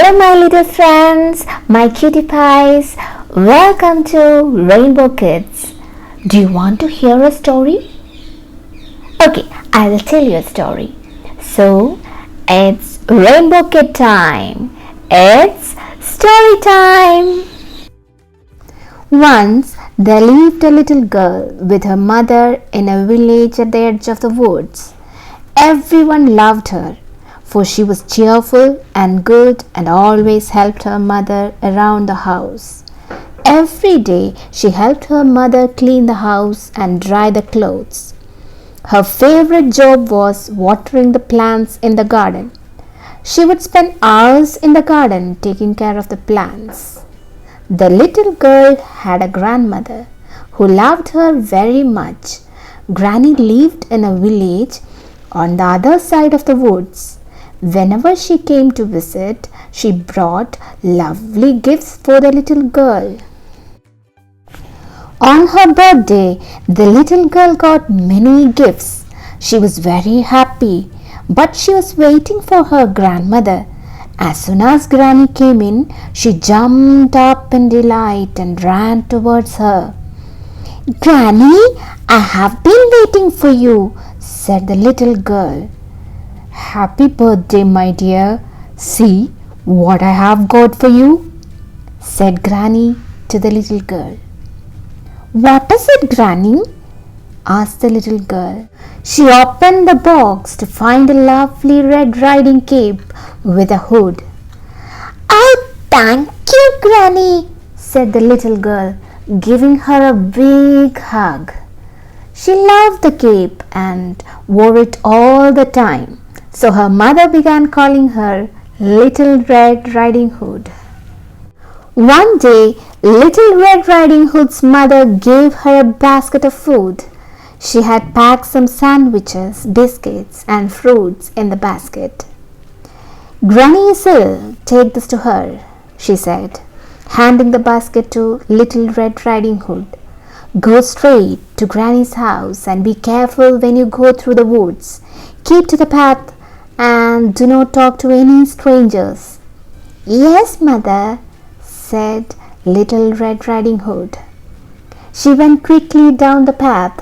Hello my little friends, my cutie pies. Welcome to Rainbow Kids. Do you want to hear a story? Okay, I will tell you a story. So, it's Rainbow Kid time. It's story time. Once there lived a little girl with her mother in a village at the edge of the woods. Everyone loved her, for she was cheerful and good and always helped her mother around the house. Every day she helped her mother clean the house and dry the clothes. Her favorite job was watering the plants in the garden. She would spend hours in the garden taking care of the plants. The little girl had a grandmother who loved her very much. Granny lived in a village on the other side of the woods. Whenever she came to visit, she brought lovely gifts for the little girl. On her birthday, the little girl got many gifts. She was very happy, but she was waiting for her grandmother. As soon as Granny came in, she jumped up in delight and ran towards her. "Granny, I have been waiting for you," said the little girl. "Happy birthday, my dear. See what I have got for you," said Granny to the little girl. "What is it, Granny?" asked the little girl. She opened the box to find a lovely Red Riding cape with a hood. "Oh, thank you, Granny," said the little girl, giving her a big hug. She loved the cape and wore it all the time, so her mother began calling her Little Red Riding Hood. One day, Little Red Riding Hood's mother gave her a basket of food. She had packed some sandwiches, biscuits, and fruits in the basket. "Granny is ill. Take this to her," she said, handing the basket to Little Red Riding Hood. "Go straight to Granny's house and be careful when you go through the woods. Keep to the path and do not talk to any strangers." "Yes, mother," said Little Red Riding Hood. She went quickly down the path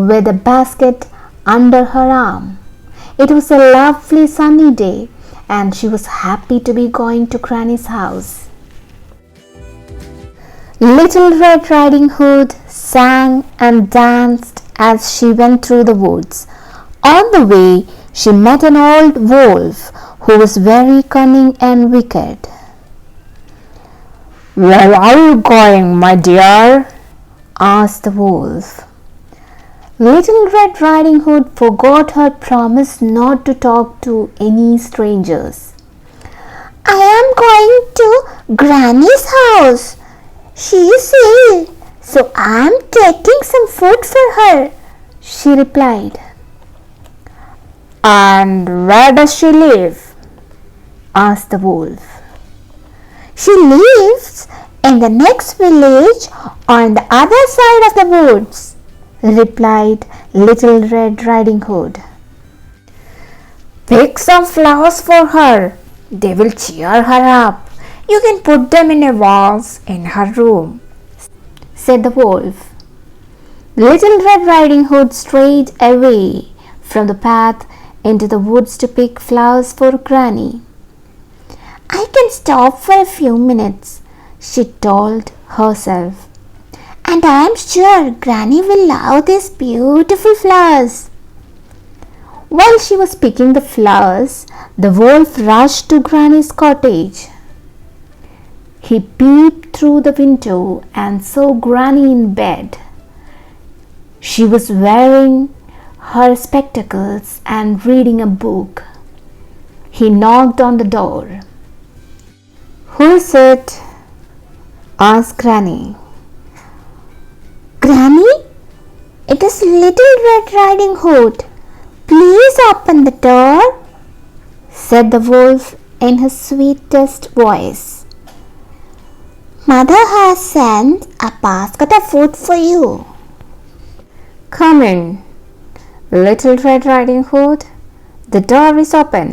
with the basket under her arm. It was a lovely sunny day and she was happy to be going to Granny's house. Little Red Riding Hood sang and danced as she went through the woods. On the way, she met an old wolf who was very cunning and wicked. "Where are you going, my dear?" asked the wolf. Little Red Riding Hood forgot her promise not to talk to any strangers. "I am going to Granny's house. She is ill, so I am taking some food for her," she replied. "And where does she live?" asked the wolf. "She lives in the next village on the other side of the woods," replied Little Red Riding Hood. "Pick some flowers for her. They will cheer her up. You can put them in a vase in her room," said the wolf. Little Red Riding Hood strayed away from the path into the woods to pick flowers for Granny. "I can stop for a few minutes," she told herself, "and I am sure Granny will love these beautiful flowers." While she was picking the flowers, the wolf rushed to Granny's cottage. He peeped through the window and saw Granny in bed. She was wearing her spectacles and reading a book. He knocked on the door. "Who is it?" asked Granny. "Granny, it is Little Red Riding Hood. Please open the door," said the wolf in his sweetest voice. "Mother has sent a basket of food for you." "Come in, Little Red Riding Hood. The door is open,"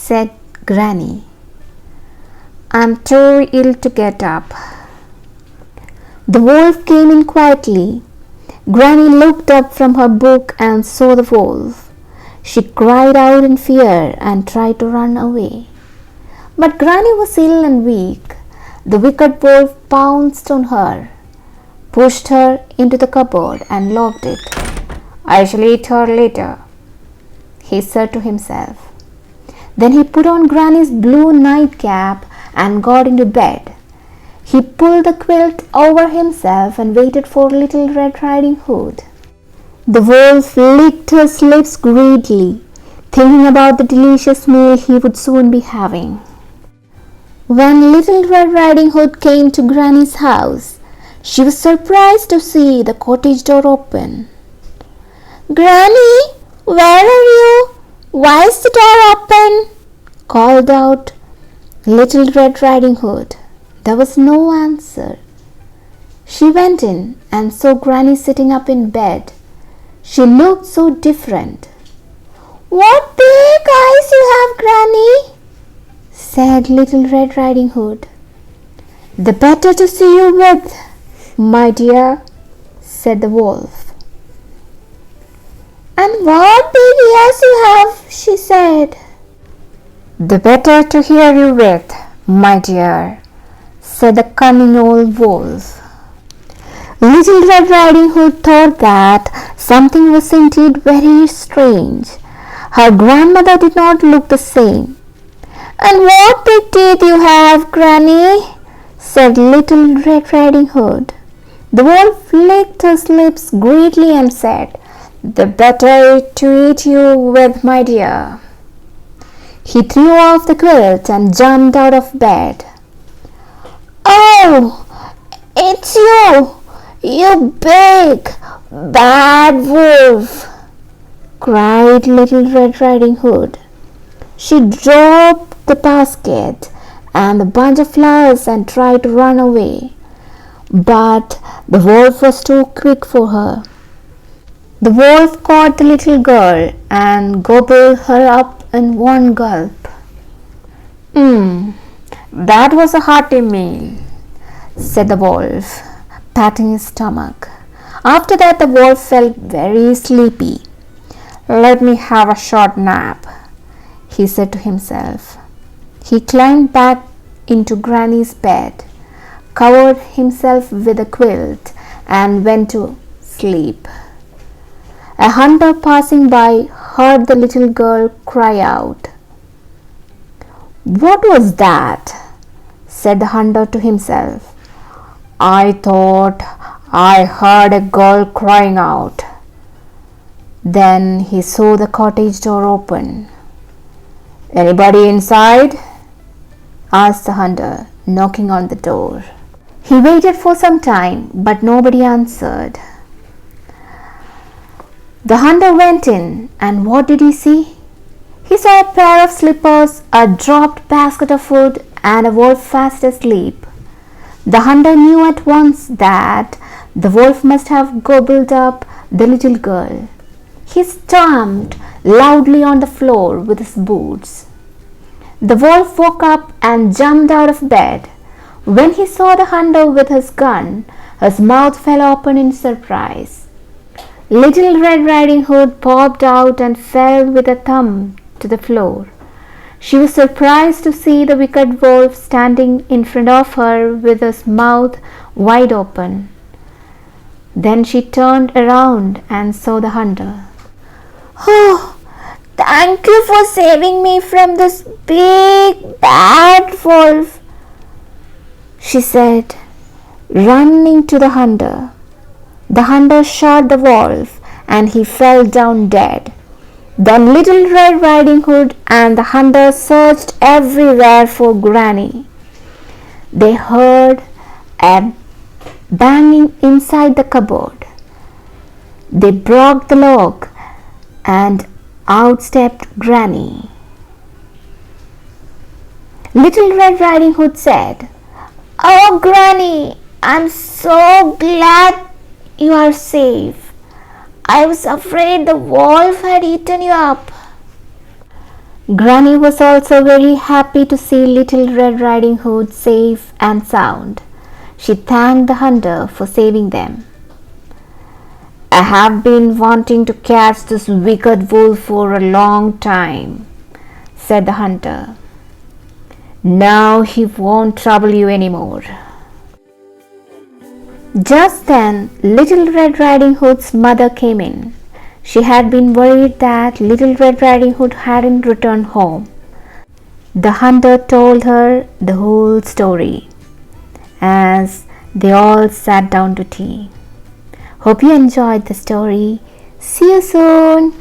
said Granny. I'm too ill to get up." The wolf came in quietly. Granny looked up from her book and saw the wolf. She cried out in fear and tried to run away. But Granny was ill and weak. The wicked wolf pounced on her, pushed her into the cupboard and locked it. "I shall eat her later," he said to himself. Then he put on Granny's blue nightcap and got into bed. He pulled the quilt over himself and waited for Little Red Riding Hood. The wolf licked his lips greedily, thinking about the delicious meal he would soon be having. When Little Red Riding Hood came to Granny's house, she was surprised to see the cottage door open. "Granny, where are you? Why is the door open?" called out Little Red Riding Hood. There was no answer. She went in and saw Granny sitting up in bed. She looked so different. "What big eyes you have, Granny," said Little Red Riding Hood. "The better to see you with, my dear," said the wolf. "And what big ears you have," she said. "The better to hear you with, my dear," said the cunning old wolf. Little Red Riding Hood thought that something was indeed very strange. Her grandmother did not look the same. "And what big teeth you have, Granny," said Little Red Riding Hood. The wolf licked his lips greedily and said, "The better to eat you with, my dear." He threw off the quilt and jumped out of bed. "Oh, it's you, you big, bad wolf!" cried Little Red Riding Hood. She dropped the basket and the bunch of flowers and tried to run away. But the wolf was too quick for her. The wolf caught the little girl and gobbled her up in one gulp. That was a hearty meal," said the wolf, patting his stomach. After that the wolf felt very sleepy. "Let me have a short nap," he said to himself. He climbed back into Granny's bed, covered himself with a quilt, and went to sleep. A hunter passing by heard the little girl cry out. "What was that?" said the hunter to himself. "I thought I heard a girl crying out." Then he saw the cottage door open. "Anybody inside?" asked the hunter, knocking on the door. He waited for some time, but nobody answered. The hunter went in, and what did he see? He saw a pair of slippers, a dropped basket of food, and a wolf fast asleep. The hunter knew at once that the wolf must have gobbled up the little girl. He stamped loudly on the floor with his boots. The wolf woke up and jumped out of bed. When he saw the hunter with his gun, his mouth fell open in surprise. Little Red Riding Hood popped out and fell with a thump to the floor. She was surprised to see the wicked wolf standing in front of her with his mouth wide open. Then she turned around and saw the hunter. "Oh, thank you for saving me from this big bad wolf," she said, running to the hunter. The hunter shot the wolf and he fell down dead. Then Little Red Riding Hood and the hunter searched everywhere for Granny. They heard a banging inside the cupboard. They broke the lock and out stepped Granny. Little Red Riding Hood said, "Oh, Granny, I'm so glad you are safe. I was afraid the wolf had eaten you up." Granny was also very happy to see Little Red Riding Hood safe and sound. She thanked the hunter for saving them. "I have been wanting to catch this wicked wolf for a long time," said the hunter. "Now he won't trouble you anymore." Just then, Little Red Riding Hood's mother came in. She had been worried that Little Red Riding Hood hadn't returned home. The hunter told her the whole story as they all sat down to tea. Hope you enjoyed the story. See you soon.